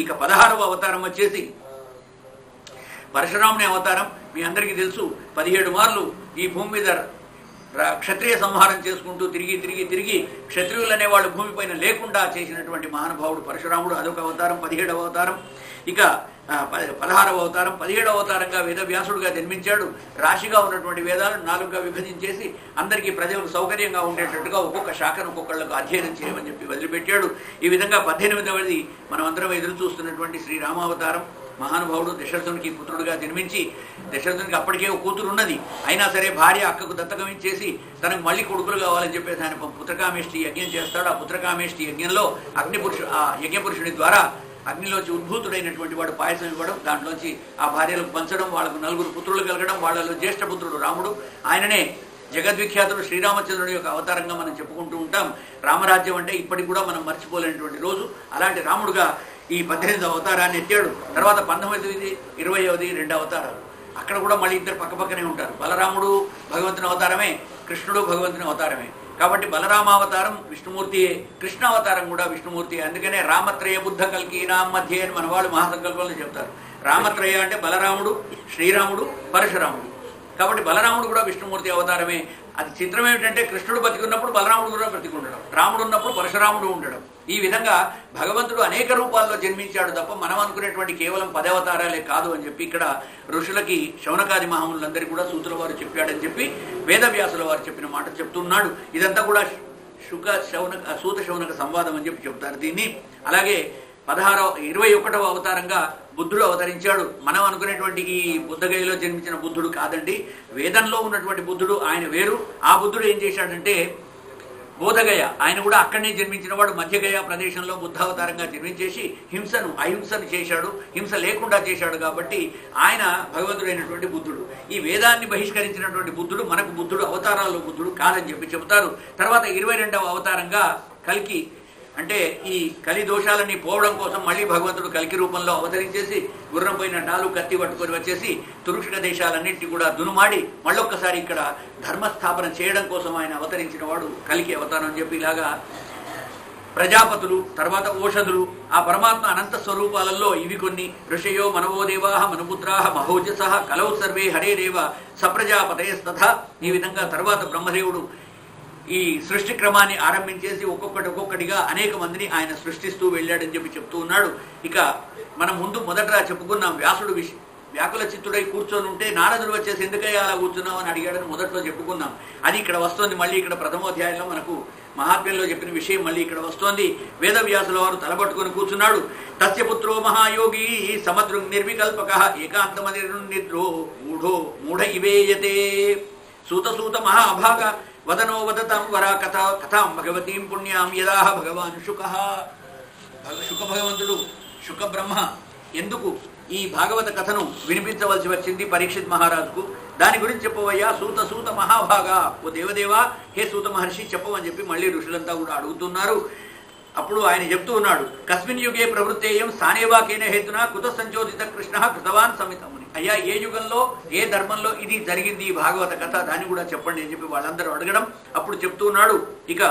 ఇక 16వ అవతారం వచ్చేసి పరశురాముని అవతారం. మీ అందరికీ తెలుసు, 17 మార్లు ఈ భూమి మీద క్షత్రియ సంహారం చేసుకుంటూ తిరిగి క్షత్రియులు అనేవాళ్ళు భూమిపైన లేకుండా చేసినటువంటి మహానుభావుడు పరశురాముడు. అదొక అవతారం. 17వ అవతారం. ఇక 16వ అవతారం. 17వ అవతారంగా వేదవ్యాసుడుగా జన్మించాడు. రాశిగా ఉన్నటువంటి వేదాలను 4గా విభజించేసి అందరికీ ప్రజలకు సౌకర్యంగా ఉండేటట్టుగా ఒక్కొక్క శాఖను ఒక్కొక్కళ్ళకు అధ్యయనం చేయమని చెప్పి వదిలిపెట్టాడు. ఈ విధంగా 18వది మనం అందరం ఎదురు చూస్తున్నటువంటి శ్రీరామావతారం. మహానుభావుడు దశరథునికి పుత్రుడుగా జన్మించి, దశరథునికి అప్పటికే ఒక కూతురు ఉన్నది, అయినా సరే భార్య అక్కకు దత్తకం ఇచ్చేసి తనకు మళ్ళీ కొడుకులు కావాలని చెప్పేసి ఆయన పుత్రకామేష్టి యజ్ఞం చేస్తాడు. ఆ పుత్రకామేష్టి యజ్ఞంలో ఆ యజ్ఞపురుషుని ద్వారా అగ్నిలోంచి ఉద్భూతుడైనటువంటి వాడు పాయసం ఇవ్వడం, దాంట్లోంచి ఆ భార్యలకు పంచడం, వాళ్ళకు 4 పుత్రులు కలగడం. వాళ్ళలో జ్యేష్ఠ పుత్రుడు రాముడు. ఆయననే జగద్విఖ్యాతుడు శ్రీరామచంద్రుడి యొక్క అవతారంగా మనం చెప్పుకుంటూ ఉంటాం. రామరాజ్యం అంటే ఇప్పటికి కూడా మనం మర్చిపోలేనటువంటి రోజు. అలాంటి రాముడుగా ఈ 18వ అవతారాన్ని ఎత్తాడు. తర్వాత 19వ 20వది 2 అవతారాలు. అక్కడ కూడా మళ్ళీ ఇద్దరు పక్కపక్కనే ఉంటారు. బలరాముడు భగవంతుని అవతారమే, కృష్ణుడు భగవంతుని అవతారమే. కాబట్టి బలరామావతారం విష్ణుమూర్తియే, కృష్ణ అవతారం కూడా విష్ణుమూర్తియే. అందుకనే రామత్రయ బుద్ధ కల్కీనాం మధ్య అని మన వాళ్ళు మహాసంకల్పంలో చెప్తారు. రామత్రయ అంటే బలరాముడు, శ్రీరాముడు, పరశురాముడు. కాబట్టి బలరాముడు కూడా విష్ణుమూర్తి అవతారమే. అది చిత్రం ఏమిటంటే కృష్ణుడు బతికున్నప్పుడు బలరాముడు కూడా బ్రతికుండడం, రాముడు ఉన్నప్పుడు పరశురాముడు ఉండడం. ఈ విధంగా భగవంతుడు అనేక రూపాల్లో జన్మించాడు తప్ప మనం అనుకునేటువంటి కేవలం 10 అవతారాలే కాదు అని చెప్పి ఇక్కడ ఋషులకి శౌనకాది మహాములందరికీ కూడా సూతుల వారు చెప్పాడని చెప్పి వేదవ్యాసుల వారు చెప్పిన మాట చెప్తున్నాడు. ఇదంతా కూడా సూత శౌనక సంవాదం అని చెప్పి చెప్తారు దీన్ని. అలాగే 21వ అవతారంగా బుద్ధుడు అవతరించాడు. మనం అనుకునేటువంటి ఈ బుద్ధగయలో జన్మించిన బుద్ధుడు కాదండి, వేదంలో ఉన్నటువంటి బుద్ధుడు. ఆయన వేరు. ఆ బుద్ధుడు ఏం చేశాడంటే బోధగయ, ఆయన కూడా అక్కడనే జన్మించిన వాడు. మధ్యగయ ప్రదేశంలో బుద్ధావతారంగా జన్మించేసి అహింసను చేశాడు, హింస లేకుండా చేశాడు. కాబట్టి ఆయన భగవంతుడైనటువంటి బుద్ధుడు. ఈ వేదాన్ని బహిష్కరించినటువంటి బుద్ధుడు మనకు బుద్ధుడు, అవతారాల్లో బుద్ధుడు కాదని చెప్పి చెబుతారు. తర్వాత 22వ అవతారంగా కల్కి, అంటే ఈ కలి దోషాలన్నీ పోవడం కోసం మళ్ళీ భగవంతుడు కల్కి రూపంలో అవతరించేసి గుర్రం పైన 4 కత్తి పట్టుకొని వచ్చేసి తురుష్క దేశాలన్నింటినీ కూడా దునుమాడి మళ్ళొక్కసారి ఇక్కడ ధర్మస్థాపన చేయడం కోసం ఆయన అవతరించిన వాడు కల్కి అవతారం అని చెప్పి ఇలాగా ప్రజాపతులు, తర్వాత ఓషధులు, ఆ పరమాత్మ అనంత స్వరూపాలలో ఇవి కొన్ని. ఋషయో మనవోదేవాహ మనుపుత్రాహ మహోజసః కలౌ సర్వే హరేరేవ సప్రజాపతయస్తథా. ఈ విధంగా తర్వాత బ్రహ్మదేవుడు ఈ సృష్టి క్రమాన్ని ఆరంభించేసి ఒక్కొక్కటిగా అనేక మందిని ఆయన సృష్టిస్తూ వెళ్ళాడని చెప్పి చెప్తూ ఉన్నాడు. ఇక మనం మొదట చెప్పుకున్నాం, వ్యాసుడు వ్యాకుల చిత్తుడై కూర్చొని ఉంటే నారదుడు వచ్చేసి ఎందుకయ్యా అలా కూర్చున్నావు అని అడిగాడని మొదట్లో చెప్పుకున్నాం. అది ఇక్కడ వస్తోంది. మళ్ళీ ఇక్కడ 1వ అధ్యాయంలో మనకు మహాత్మ్యంలో చెప్పిన విషయం మళ్ళీ ఇక్కడ వస్తోంది. వేదవ్యాసుల వారు తలపట్టుకొని కూర్చున్నాడు. తస్య పుత్రో మహాయోగి సమదృగ్ నిర్వికల్పక ఏకాంతమనిర్నిద్రో మూఢ ఇవేయతే. సూత మహా అభాగ వదనో వదతాం వరా కథాం భగవతీం పుణ్యాం యదాహ భగవాన్ శుక భగవంతుడు శుక బ్రహ్మ ఎందుకు ఈ భాగవత కథను వినిపించవలసి వచ్చింది పరీక్షిత్ మహారాజుకు? దాని గురించి చెప్పవయ్యా సూత మహాభాగా, ఓ దేవదేవా, హే సూత మహర్షి చెప్పవని చెప్పి మళ్ళీ ఋషులంతా కూడా అడుగుతున్నారు. అప్పుడు ఆయన చెప్తూ ఉన్నాడు, కస్మిన్ యుగే ప్రవృత్తేయం స్థానేవాకేన హేతున కుత సంచోదిత కృష్ణ కృతవాన్ సమితముని. అయ్యా ఏ యుగంలో ఏ ధర్మంలో ఇది జరిగింది ఈ భాగవత కథ, దాన్ని కూడా చెప్పండి అని చెప్పి వాళ్ళందరూ అడగడం. అప్పుడు చెప్తూ ఉన్నాడు, ఇక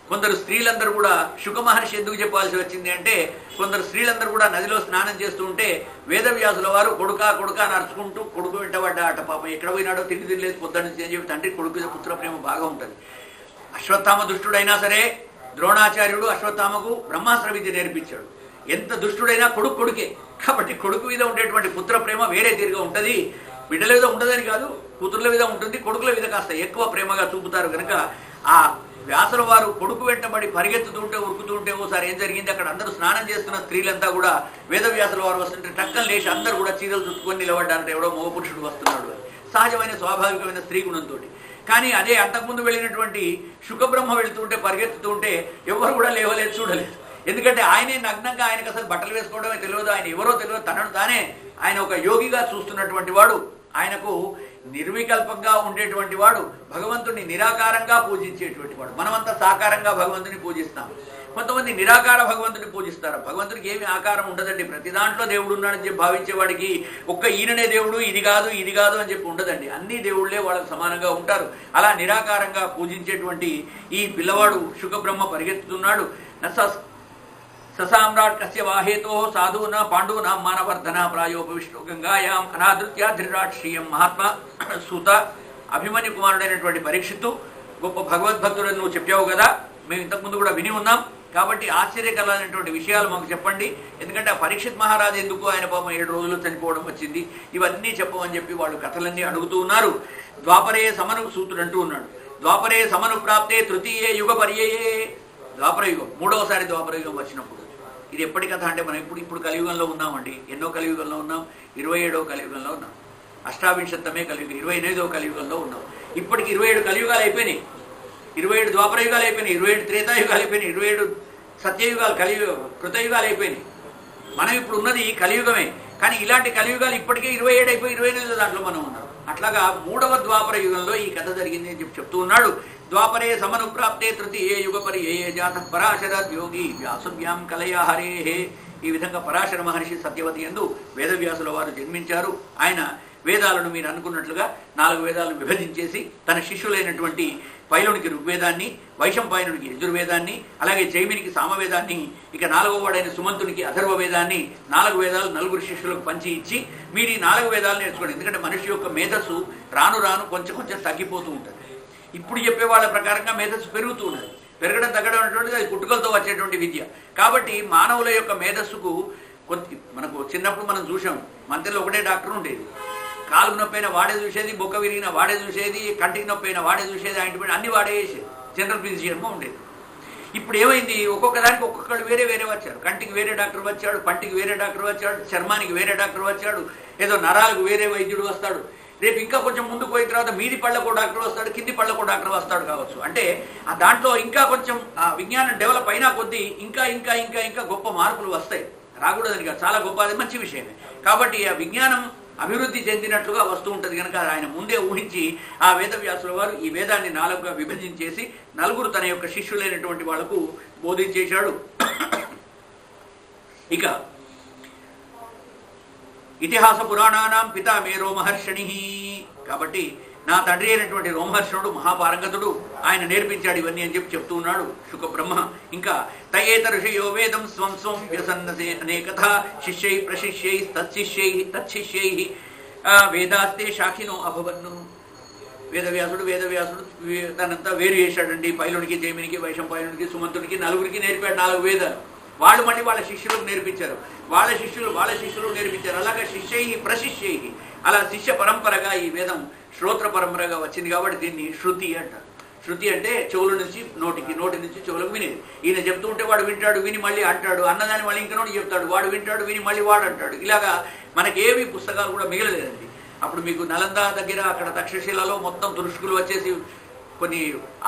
కొందరు స్త్రీలందరూ కూడా శుక మహర్షి ఎందుకు చెప్పాల్సి వచ్చింది అంటే, కొందరు స్త్రీలందరూ కూడా నదిలో స్నానం చేస్తూ ఉంటే వేదవ్యాసుల వారు కొడుకా నడుచుకుంటూ కొడుకు వెంటబడ్డా అట. పాపం ఎక్కడ పోయినాడో తినలేదు పొద్దున్న నుంచి అని చెప్పి తండ్రి కొడుకు పుత్ర ప్రేమ బాగా ఉంటుంది. అశ్వత్థామ దుష్టుడైనా సరే ద్రోణాచార్యుడు అశ్వత్థామకు బ్రహ్మాస్త్ర విద్య నేర్పించాడు. ఎంత దుష్టుడైనా కొడుకే కాబట్టి కొడుకు మీద ఉండేటువంటి పుత్ర ప్రేమ వేరే తీరుగా ఉంటుంది. బిడ్డల మీద ఉండదని కాదు, కూతుర్ల మీద ఉంటుంది, కొడుకుల మీద కాస్త ఎక్కువ ప్రేమగా చూపుతారు. కనుక ఆ వ్యాసుల వారు కొడుకు వెంటబడి పరిగెత్తుతుంటే ఉరుకుతుంటే ఓసారి ఏం జరిగింది, అక్కడ అందరూ స్నానం చేస్తున్న స్త్రీలంతా కూడా వేదవ్యాసుల వారు వస్తుంటే టక్కలు లేచి అందరూ కూడా చీరలు చుట్టుకొని నిలబడ్డారంటే ఎవడో మగ పురుషుడు వస్తున్నాడు అని, సహజమైన స్వాభావికమైన స్త్రీ గుణంతో. కానీ అదే అంతకుముందు వెళ్ళినటువంటి శుకబ్రహ్మ వెళుతుంటే పరిగెత్తుతుంటే ఎవరు కూడా లేవలేదు, చూడలేదు. ఎందుకంటే ఆయనే నగ్నంగా, ఆయనకు అసలు బట్టలు వేసుకోవడమే తెలియదు, ఆయన ఎవరో తెలియదు, తనను తానే ఆయన ఒక యోగిగా చూస్తున్నటువంటి వాడు, ఆయనకు నిర్వికల్పంగా ఉండేటువంటి వాడు, భగవంతుడిని నిరాకారంగా పూజించేటువంటి వాడు. మనమంతా సాకారంగా భగవంతుని పూజిస్తాం, కొంతమంది నిరాకార భగవంతుని పూజిస్తారు. భగవంతుడికి ఏమి ఆకారం ఉండదండి, ప్రతి దాంట్లో దేవుడు ఉన్నాడని చెప్పి భావించేవాడికి ఒక్క ఈయననే దేవుడు, ఇది కాదు అని చెప్పి ఉండదండి. అన్ని దేవుళ్ళే వాళ్ళకు సమానంగా ఉంటారు. అలా నిరాకారంగా పూజించేటువంటి ఈ పిల్లవాడు శుకబ్రహ్మ పరిగెత్తుతున్నాడు. ససామ్రాట్ కస్య వాహేతో సాధూనా పాండూనా మానవర్ధన ప్రాయోపవిష్ణు గంగాయాం అనాదృత్య ధృరాట్ శ్రీయం మహాత్మా సూత. అభిమన్యు కుమారుడైనటువంటి పరీక్షిత్తు గొప్ప భగవద్భక్తుడని నువ్వు చెప్పావు కదా, మేము ఇంతకుముందు కూడా విని ఉన్నాం. కాబట్టి ఆశ్చర్యకరమైనటువంటి విషయాలు మాకు చెప్పండి. ఎందుకంటే ఆ పరీక్షిత్ మహారాజు ఎందుకు ఆయన పాపం 7 రోజులు చనిపోవడం వచ్చింది, ఇవన్నీ చెప్పమని చెప్పి వాళ్ళు కథలన్నీ అడుగుతూ ఉన్నారు. ద్వాపరే సమను సూతుడు అంటూ ఉన్నాడు, ద్వాపరే సమను ప్రాప్తే తృతీయే యుగ పర్యయే. ద్వాపరయుగం, 3వసారి ద్వాపరయుగం వచ్చినప్పుడు. ఇది ఎప్పటి కథ అంటే మనం ఇప్పుడు కలియుగంలో ఉన్నామండి. ఎన్నో కలియుగంలో ఉన్నాం, 27వ కలియుగంలో ఉన్నాం, అష్టావింశతమే కలియుగం, 28వ కలియుగంలో ఉన్నాం. ఇప్పటికి 27 కలియుగాలు అయిపోయినాయి, 27 ద్వాపరయుగాలు అయిపోయినాయి, 27 త్రేతాయుగాలు అయిపోయినాయి, 27 సత్యయుగాలు కృతయుగాలు అయిపోయినాయి. మనం ఇప్పుడు ఉన్నది కలియుగమే. కానీ ఇలాంటి కలియుగాలు ఇప్పటికే 27 అయిపోయి 28 దాంట్లో మనం ఉన్నాం. అట్లాగా 3వ ద్వాపర యుగంలో ఈ కథ జరిగింది అని చెప్పి చెప్తూ ఉన్నాడు. ద్వాపరే సమనుప్రాప్తే తృతీయే యుగ పర్యయే జాత పరాశరాద్ యోగి వ్యాసవ్యాం కలయా హరే. ఈ విధంగా పరాశర మహర్షి సత్యవతి యందు వేదవ్యాసుల వారు జన్మించారు. ఆయన వేదాలను మీరు అనుకున్నట్లుగా 4 వేదాలను విభజించేసి తన శిష్యులైనటువంటి పైలునికి ఋగ్వేదాన్ని, వైశంపాయనుడికి యజుర్వేదాన్ని, అలాగే జైమినికి సామవేదాన్ని, ఇక 4వ వాడైన సుమంతునికి అథర్వ వేదాన్ని, 4 వేదాలు 4 శిష్యులకు పంచి ఇచ్చి మీరు ఈ 4 వేదాలు నేర్చుకోండి. ఎందుకంటే మనిషి యొక్క మేధస్సు రాను కొంచెం తగ్గిపోతూ ఉంటుంది. ఇప్పుడు చెప్పే వాళ్ళ ప్రకారంగా మేధస్సు పెరుగుతూ ఉన్నది. పెరగడం తగ్గడం అనేటువంటిది అది పుట్టుకలతో వచ్చేటువంటి విద్య. కాబట్టి మానవుల యొక్క మేధస్సుకు మనకు చిన్నప్పుడు మనం చూసాం, మంత్రిలో ఒకటే డాక్టర్ ఉండేది. కాలుకు నొప్పైన వాడే చూసేది, బొక్క విరిగిన వాడే చూసేది, కంటికి నొప్పైన వాడే చూసేది, ఆయింట్మెంట్ అన్ని వాడే చేసేది. జనరల్ ఫిజిషియన్గా ఉండేది. ఇప్పుడు ఏమైంది, ఒక్కొక్క దానికి ఒక్కొక్కడు వేరే వచ్చాడు. కంటికి వేరే డాక్టర్ వచ్చాడు, పంటికి వేరే డాక్టర్ వచ్చాడు, చర్మానికి వేరే డాక్టర్ వచ్చాడు, ఏదో నరాలకు వేరే వైద్యుడు వస్తాడు. రేపు ఇంకా కొంచెం ముందుకు పోయిన తర్వాత మీది పళ్ళకు డాక్టర్ వస్తాడు, కింది పళ్ళకు డాక్టర్ వస్తాడు కావచ్చు. అంటే ఆ దాంట్లో ఇంకా కొంచెం ఆ విజ్ఞానం డెవలప్ అయినా కొద్దీ ఇంకా గొప్ప మార్పులు వస్తాయి. రాకూడదని కాదు, చాలా గొప్ప, అది మంచి విషయమే. కాబట్టి ఆ విజ్ఞానం అభివృద్ధి చెందినట్లుగా వస్తూ ఉంటుంది. కనుక ఆయన ముందే ఊహించి ఆ వేదవ్యాసుల వారు ఈ వేదాన్ని 4గా విభజించేసి 4 తన యొక్క శిష్యులైనటువంటి వాళ్లకు బోధించేశాడు. ఇక ఇతిహాస పురాణానాం పితా మే రోమహర్షణి. కాబట్టి నా తండ్రి అయినటువంటి రోమహర్షణుడు మహాపారంగతుడు, ఆయన నేర్పించాడు ఇవన్నీ అని చెప్పి చెప్తూ ఉన్నాడు శుక బ్రహ్మ. ఇంకా తయేత ఋషయో వేదం స్వం వ్యసన్నసే అనేకథ శిష్యై ప్రశిష్యై తత్శిష్యై వేదాస్తే శాఖినో అభవన్ను. వేదవ్యాసుడు తనంతా వేరు చేశాడండి. పైలునికి, జైమినికి, వైశంపాయనుడికి, సుమంతుడికి 4కి నేర్పాడు 4 వేదాలు. వాళ్ళు మళ్ళీ వాళ్ళ శిష్యులకు నేర్పించారు, వాళ్ళ శిష్యులు నేర్పించారు. అలాగే శిష్యై ప్రశిష్యై, అలా శిష్య పరంపరగా ఈ వేదం శ్రోత్ర పరంపరగా వచ్చింది. కాబట్టి దీన్ని శృతి అంటారు. శృతి అంటే చెవుల నుంచి నోటికి, నోటి నుంచి చెవులకు వినేది. ఈయన చెప్తూ ఉంటే వాడు వింటాడు, విని మళ్ళీ అంటాడు, అన్నదాన్ని మళ్ళీ ఇంకనోటి చెప్తాడు, వాడు వింటాడు, విని మళ్ళీ వాడు అంటాడు. ఇలాగా మనకేవి పుస్తకాలు కూడా మిగలలేదండి. అప్పుడు మీకు నలంద దగ్గర అక్కడ తక్షశిలలో మొత్తం తురుష్కులు వచ్చేసి కొన్ని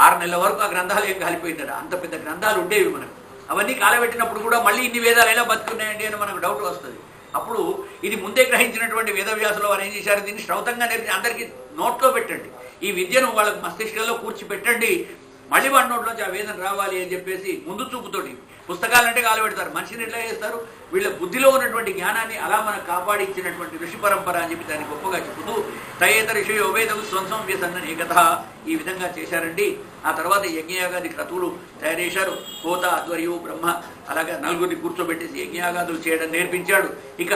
6 నెలల వరకు ఆ గ్రంథాలు ఏం కాలిపోయిందట. అంత పెద్ద గ్రంథాలు ఉండేవి మనకు. అవన్నీ కాలబెట్టినప్పుడు కూడా మళ్ళీ ఇన్ని వేదాలు ఎలా బతుకున్నాయండి అని మనకు డౌట్ వస్తుంది. అప్పుడు ఇది ముందే గ్రహించినటువంటి వేదవ్యాసుల వారు ఏం చేశారు, దీన్ని శ్రౌతంగా నేర్పి అందరికీ నోట్లో పెట్టండి, ఈ విద్యను వాళ్ళకి మస్తిష్కంలో కూర్చిపెట్టండి, మళ్ళీ వాడి నోట్లోంచి ఆ వేదన రావాలి అని చెప్పేసి ముందు చూపుతోటి. పుస్తకాలంటే కాలబెడతారు, మనిషిని ఎట్లా చేస్తారు, వీళ్ళ బుద్ధిలో ఉన్నటువంటి జ్ఞానాన్ని అలా మనకు కాపాడి ఇచ్చినటువంటి ఋషి పరంపర అని చెప్పి దాన్ని గొప్పగా చెబుతూ తయేత ఋషి యోవేదం స్వంసం వ్యసన్నని కథ ఈ విధంగా చేశారండి. ఆ తర్వాత యజ్ఞయాగాది క్రతువులు తయారు చేశారు. హోత, అధ్వర్యు, బ్రహ్మ అలాగే 4 కూర్చోబెట్టేసి యజ్ఞయాగాదులు చేయడం నేర్పించాడు. ఇక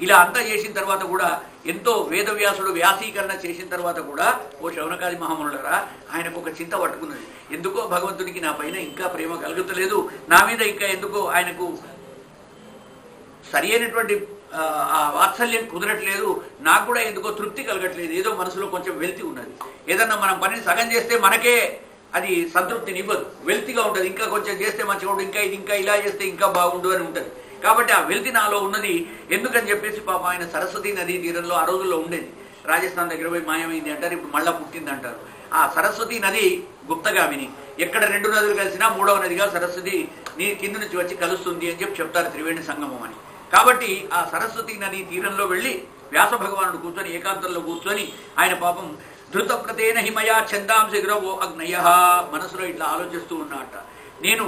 ఇలా అంతా చేసిన తర్వాత కూడా ఎంతో వేదవ్యాసుడు వ్యాసీకరణ చేసిన తర్వాత కూడా ఓ శౌనకాది మహామునులరా ఆయనకు ఒక చింత పట్టుకున్నది. ఎందుకో భగవంతుడికి నా పైన ఇంకా ప్రేమ కలుగుతలేదు, నా మీద ఇంకా ఎందుకో ఆయనకు సరి అయినటువంటి ఆ వాత్సల్యం కుదరట్లేదు, నాకు కూడా ఎందుకో తృప్తి కలగట్లేదు, ఏదో మనసులో కొంచెం వెలితి ఉన్నది. ఏదన్నా మనం పనిని సగం చేస్తే మనకే అది సంతృప్తిని ఇవ్వదు, వెలితిగా ఉంటుంది. ఇంకా కొంచెం చేస్తే మంచిగా ఉంటుంది, ఇంకా ఇది ఇంకా ఇలా చేస్తే ఇంకా బాగుండు అని ఉంటుంది. కాబట్టి ఆ వెలితి నాలో ఉన్నది. ఎందుకని చెప్పేసి పాప ఆయన సరస్వతి నదీ తీరంలో ఆ రోజుల్లో ఉండేది. రాజస్థాన్ దగ్గర పోయి మాయమైంది అంటారు, ఇప్పుడు మళ్ళా పుట్టింది అంటారు. ఆ సరస్వతి నది గుప్తగామిని, ఎక్కడ 2 నదులు కలిసినా 3వ నదిగా సరస్వతి నీ కింద నుంచి వచ్చి కలుస్తుంది అని చెప్పి చెప్తారు, త్రివేణి సంగమం అని. కాబట్టి ఆ సరస్వతి నది తీరంలో వెళ్ళి వ్యాస భగవానుడు కూర్చొని ఏకాంతంలో కూర్చొని ఆయన పాపం ధృతప్రతేన హిమయా ఛందాంసి గురవో అగ్నయ మనసులో ఇట్లా ఆలోచిస్తూ ఉన్నట్ట. నేను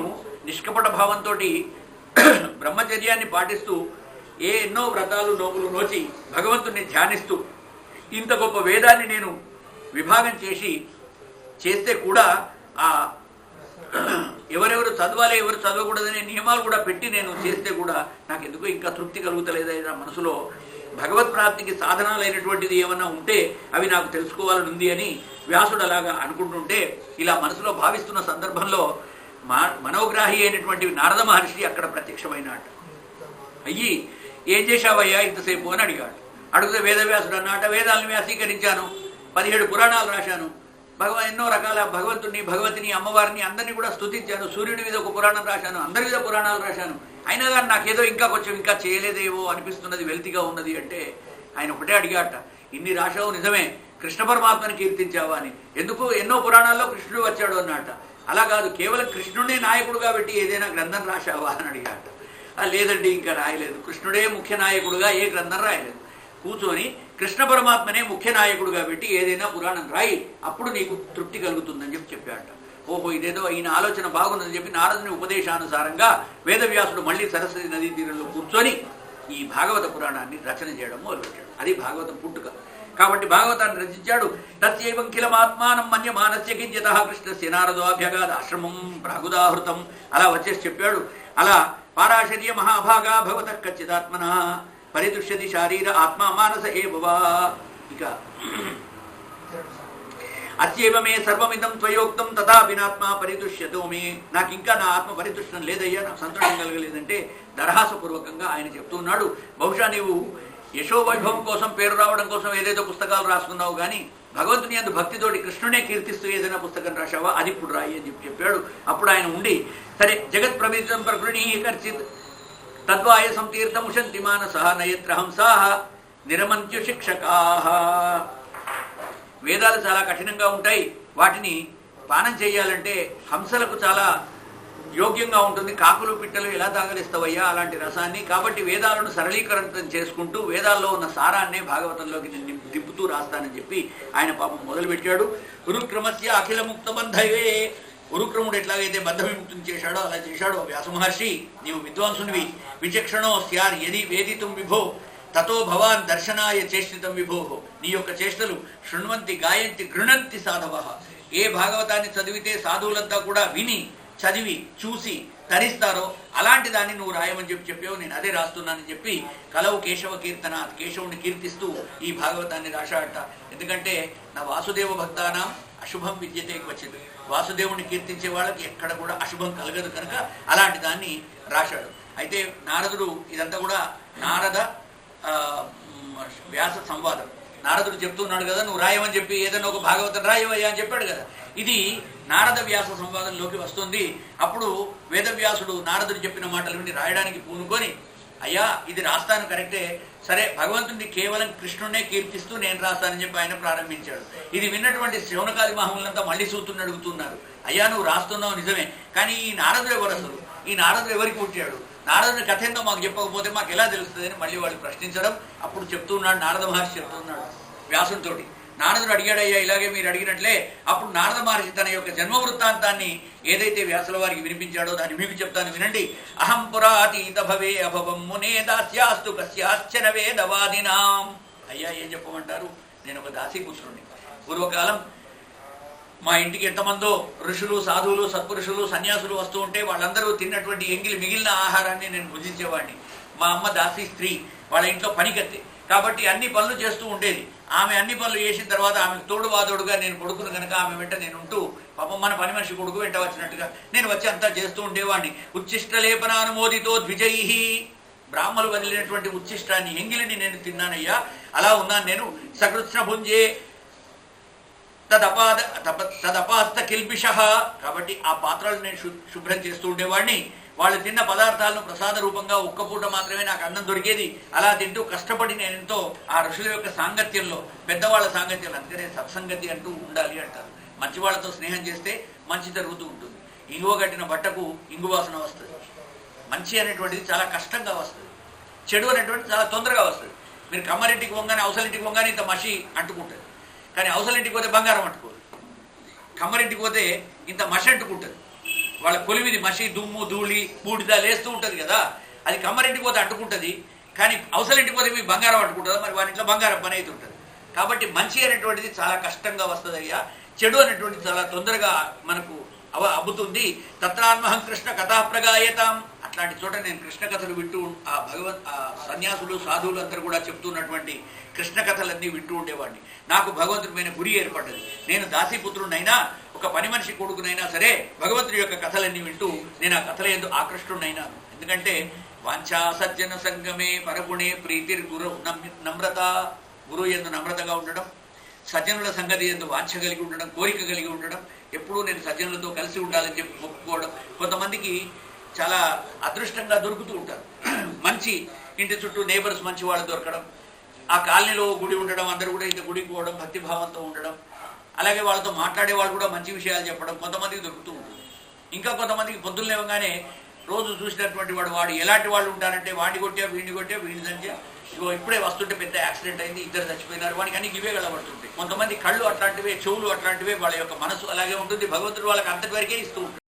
నిష్కపట భావంతో బ్రహ్మచర్యాన్ని పాటిస్తూ ఎన్నో వ్రతాలు నోములు నోచి భగవంతుని ధ్యానిస్తూ ఇంత గొప్ప వేదాన్ని నేను విభాగం చేస్తే కూడా ఆ ఎవరెవరు చదవాలి ఎవరు చదవకూడదనే నియమాలు కూడా పెట్టి నేను చేస్తే కూడా నాకు ఎందుకో ఇంకా తృప్తి కలుగుతలేదైనా మనసులో భగవత్ ప్రాప్తికి సాధనాలైనటువంటిది ఏమన్నా ఉంటే అవి నాకు తెలుసుకోవాలని ఉంది అని వ్యాసుడు అలాగా అనుకుంటుంటే ఇలా మనసులో భావిస్తున్న సందర్భంలో మనోగ్రాహి అయినటువంటి నారద మహర్షి అక్కడ ప్రత్యక్షమైనాడు. అయ్యి ఏం చేశావయ్యా ఇంతసేపు అని అడిగాడు. అడిగితే వేదవ్యాసుడు అన్నమాట, వేదాలను వ్యాసీకరించాను, 17 పురాణాలు రాశాను, ఎన్నో రకాల భగవంతుని భగవతిని అమ్మవారిని అందరినీ కూడా స్తుతించాను, సూర్యుడి మీద ఒక పురాణం రాశాను, అందరి మీద పురాణాలు రాశాను, అయినా కానీ నాకేదో ఇంకా చేయలేదేవో అనిపిస్తున్నది, వెల్తిగా ఉన్నది అంటే ఆయన ఒకటే అడిగాట, ఇన్ని రాశావు నిజమే, కృష్ణ పరమాత్మని కీర్తించావా అని. ఎందుకు ఎన్నో పురాణాల్లో కృష్ణుడు వచ్చాడు అన్నమాట. అలా కాదు, కేవలం కృష్ణుడే నాయకుడుగా పెట్టి ఏదైనా గ్రంథం రాశావా అని అడిగాట. లేదండి ఇంకా రాయలేదు, కృష్ణుడే ముఖ్య నాయకుడుగా ఏ గ్రంథం రాయలేదు, కూర్చొని కృష్ణ పరమాత్మనే ముఖ్య నాయకుడుగా పెట్టి ఏదైనా పురాణం రాయి, అప్పుడు నీకు తృప్తి కలుగుతుందని చెప్పాట. ఓహో ఇదేదో ఈయన ఆలోచన బాగుందని చెప్పి నారదుని ఉపదేశానుసారంగా వేదవ్యాసుడు మళ్ళీ సరస్వతి నదీ తీరంలో కూర్చొని ఈ భాగవత పురాణాన్ని రచన చేయడం మొదలుపెట్టాడు. అది భాగవతం పుట్టుక. కాబట్టి భాగవతాన్ని రచించాడు. తస్యైవం కిలమాత్మానం మన్యమానస్య కించితః కృష్ణస్య నారదోభ్యగాద ఆశ్రమం ప్రాగుదాహృతం అలా వచ్చేసి చెప్పాడు. అలా పారాశర్య మహాభాగా భగవతః కచ్చిదాత్మనః పరితుష్యతి శారీర ఆత్మా మానస ఏవవా. ఇక అత్యైవ మే సర్వమిదం త్వయోక్తం తథాపి నాత్మా పరితుష్యతో మే, నాకు ఇంకా నా ఆత్మ పరితుష్టం లేదయ్యా, నాకు సంతోషం కలగలేదంటే దరహాసపూర్వకంగా ఆయన చెప్తున్నాడు. బహుశా నీవు యశోవైభవం కోసం పేరు రావడం కోసం ఏదేదో పుస్తకాలు రాసుకున్నావు, కానీ భగవంతుని యందు భక్తితోటి కృష్ణునే కీర్తిస్తూ ఏదైనా పుస్తకం రాశావా, అది ఇప్పుడు రాయి అని చెప్పాడు. అప్పుడు ఆయన ఉండి సరే జగత్ ప్రవీతం ప్రకృణి కర్చిత్ తద్వాయ సంతీర్థముషంతి మానస నయత్ర హంసాః నిరమంత్యు శిక్షకాః. వేదాలు చాలా కఠినంగా ఉంటాయి, వాటిని పానం చేయాలంటే హంసలకు చాలా యోగ్యంగా ఉంటుంది, కాకులు పిట్టలు ఎలా తాగలిస్తావయ్యా అలాంటి రసాన్ని. కాబట్టి వేదాలను సరళీకరణం చేసుకుంటూ వేదాల్లో ఉన్న సారాన్నే భాగవతంలోకి దింపుతూ రాస్తానని చెప్పి ఆయన పాపం మొదలుపెట్టాడు. ఉరుక్రమస్య అఖిల ముక్త బంధవే, ఉరుక్రముడు ఎట్లాగైతే బద్ధ విముక్తం చేశాడో అలా చేశాడో వ్యాస మహర్షి, నీవు విద్వాంసునివి, విచక్షణో స్యార్ యది వేదితుం విభో తతో భవాన్ దర్శనాయ చేష్టితం విభో. నీ యొక్క చేష్టలు శృణ్వంతి గాయంతి గృణంతి సాధవః. ఏ భాగవతాన్ని చదివితే సాధువులంతా కూడా విని చదివి చూసి ధరిస్తారో అలాంటి దాన్ని నువ్వు రాయమని చెప్పావు, నేను అదే రాస్తున్నానని చెప్పి కలవు కేశవ కీర్తన, కేశవుని కీర్తిస్తూ ఈ భాగవతాన్ని రాశాడట. ఎందుకంటే నా వాసుదేవ భక్తానాం అశుభం విద్యతే క్వచిత్, వాసుదేవుని కీర్తించే వాళ్ళకి ఎక్కడ కూడా అశుభం కలగదు కనుక అలాంటి దాన్ని రాశాడు. అయితే నారదుడు ఇదంతా కూడా నారద వ్యాస సంవాదం. నారదుడు చెప్తున్నాడు కదా, నువ్వు రాయమని చెప్పి ఏదైనా ఒక భాగవతం రాయవయ్యా అని చెప్పాడు కదా, ఇది నారద వ్యాస సంవాదంలోకి వస్తుంది. అప్పుడు వేదవ్యాసుడు నారదుడు చెప్పిన మాటలు విని రాయడానికి పూనుకొని అయ్యా ఇది రాస్తాను కరెక్టే, సరే భగవంతుడిని కేవలం కృష్ణునే కీర్తిస్తూ నేను రాస్తానని చెప్పి ఆయన ప్రారంభించాడు. ఇది విన్నటువంటి శౌనకాది మహాములంతా మళ్ళీ సూతుని అడుగుతున్నారు, అయ్యా నువ్వు రాస్తున్నావు నిజమే, కానీ ఈ నారదుడు ఎవరు అసలు, ఈ నారదుడు ఎవరికి పుట్టాడు, నారదుని కథ ఏందో మాకు చెప్పకపోతే మాకు ఎలా తెలుస్తుంది అని మళ్ళీ వాళ్ళు ప్రశ్నించడం. అప్పుడు చెప్తున్నాడు నారద మహర్షి చెప్తున్నాడు వ్యాసుడితోటి, నారదుడు అడిగాడయ్యా ఇలాగే మీరు అడిగినట్లే. అప్పుడు నారద మహర్షి తన యొక్క జన్మ వృత్తాంతాన్ని ఏదైతే వ్యాసుల వారికి వినిపించాడో దాన్ని మీకు చెప్తాను వినండి. అహం పురాతీత భవే అభవం మునే దాస్యాస్తు కస్యాశ్చన వేదవాదినాం. అయ్యా ఏం చెప్పమంటారు, నేను ఒక దాసీపుత్రుడిని. పూర్వకాలం మా ఇంటికి ఎంతమందో ఋషులు సాధువులు సత్పురుషులు సన్యాసులు వస్తూ ఉంటే వాళ్ళందరూ తిన్నటువంటి మిగిలిన ఆహారాన్ని నేను భుజించేవాడిని. మా అమ్మ దాసీ స్త్రీ, వాళ్ళ ఇంట్లో పనికత్తే కాబట్టి అన్ని పనులు చేస్తూ ఉండేది. ఆమె అన్ని పనులు చేసిన తర్వాత ఆమెకు తోడు వాదోడుగా నేను కొడుకును కనుక ఆమె వెంట నేను ఉంటూ పాపం మన పని మనిషి కొడుకు వెంట వచ్చినట్టుగా నేను వచ్చి అంతా చేస్తూ ఉండేవాడిని. ఉచ్చిష్టలేపనానుమోదితో ద్విజైహి, బ్రాహ్మలు వదిలినటువంటి ఉచ్చిష్టాన్ని ఎంగిలిని నేను తిన్నానయ్యా, అలా ఉన్నాను నేను. సకృత్స్న భుంజే తదపాస్త కిల్బిష, కాబట్టి ఆ పాత్రలు నేను శుభ్రం చేస్తూ ఉండేవాడిని. వాళ్ళు తిన్న పదార్థాలను ప్రసాద రూపంగా ఒక్క పూట మాత్రమే నాకు అన్నం దొరికేది. అలా తింటూ కష్టపడి నేను ఎంతో ఆ ఋషుల యొక్క సాంగత్యంలో, పెద్దవాళ్ళ సాంగత్యంలో, అందుకనే సత్సంగతి అంటూ ఉండాలి అంటారు. మంచి వాళ్ళతో స్నేహం చేస్తే మంచి జరుగుతూ ఉంటుంది. ఇంగువ కట్టిన బట్టకు ఇంగు వాసన వస్తుంది. మంచి అనేటువంటిది చాలా కష్టంగా వస్తుంది, చెడు అనేటువంటిది చాలా తొందరగా వస్తుంది. మీరు కమ్మరింటికి వంగానే అవసలింటికి వంగానే ఇంత మషి అంటుకుంటుంది, కానీ అవసలింటికి పోతే బంగారం అంటుకోదు. కమ్మరింటికి పోతే ఇంత మషి అంటుకుంటుంది. వాళ్ళ కొలిమిది మషి దుమ్ము ధూళి బూడిద లేస్తూ ఉంటుంది కదా, అది కమ్మరింటికి పోతే అంటుకుంటుంది, కానీ అవసలింటికి పోతే మీ బంగారం అంటుకుంటుందా, మరి వారి ఇంట్లో బంగారం పని అయితే ఉంటుంది. కాబట్టి మంచి అనేటువంటిది చాలా కష్టంగా వస్తుంది అయ్యా, చెడు అనేటువంటిది చాలా తొందరగా మనకు అబ్బుతుంది. తత్రాన్మహం కృష్ణ కథా ప్రగాయతాం, అట్లాంటి చోట నేను కృష్ణ కథలు వింటూ ఆ సన్యాసులు సాధువులు అందరూ కూడా చెప్తున్నటువంటి కృష్ణ కథలన్నీ వింటూ ఉండేవాడిని. నాకు భగవంతుడిపైన గురి ఏర్పడ్డది. నేను దాసీపుత్రుడినైనా ఒక పని మనిషి కొడుకునైనా సరే భగవంతుడి యొక్క కథలన్నీ వింటూ నేను ఆ కథల యందు ఆకృష్టుడైనాను. ఎందుకంటే వాంఛా సజ్జన సంగమే పరగుణే ప్రీతిర్ గురు నమ్రత, గురువు యందు నమ్రతగా ఉండడం, సజ్జనుల సంగతి యందు వాంఛ కలిగి ఉండడం, కోరిక కలిగి ఉండడం, ఎప్పుడూ నేను సజ్జనులతో కలిసి ఉండాలని చెప్పి మొక్కుకోవడం. కొంతమందికి చాలా అదృష్టంగా దొరుకుతూ ఉంటారు, మంచి ఇంటి చుట్టూ నేబర్స్ మంచి వాళ్ళు దొరకడం, ఆ కాలనీలో గుడి ఉండడం, అందరూ కూడా ఇంత గుడికి పోవడం, భక్తిభావంతో ఉండడం, అలాగే వాళ్ళతో మాట్లాడే వాళ్ళు కూడా మంచి విషయాలు చెప్పడం కొంతమందికి దొరుకుతూ ఉంటుంది. ఇంకా కొంతమందికి పొద్దున్న లేవగానే రోజు చూసినటువంటి వాడు ఎలాంటి వాళ్ళు ఉంటారంటే వాడిని కొట్టా వీడిని దంచా, ఇగో ఇప్పుడే వస్తుంటే పెద్ద యాక్సిడెంట్ అయింది, ఇద్దరు చచ్చిపోయినారు, వాడికి అన్ని ఇవే కలబడుతుంటాయి. కొంతమంది కళ్ళు అట్లాంటివే, చెవులు అట్లాంటివే, వాళ్ళ యొక్క మనసు అలాగే ఉంటుంది. భగవంతుడు వాళ్ళకి అంతటి వరకే ఇస్తూ ఉంటాడు.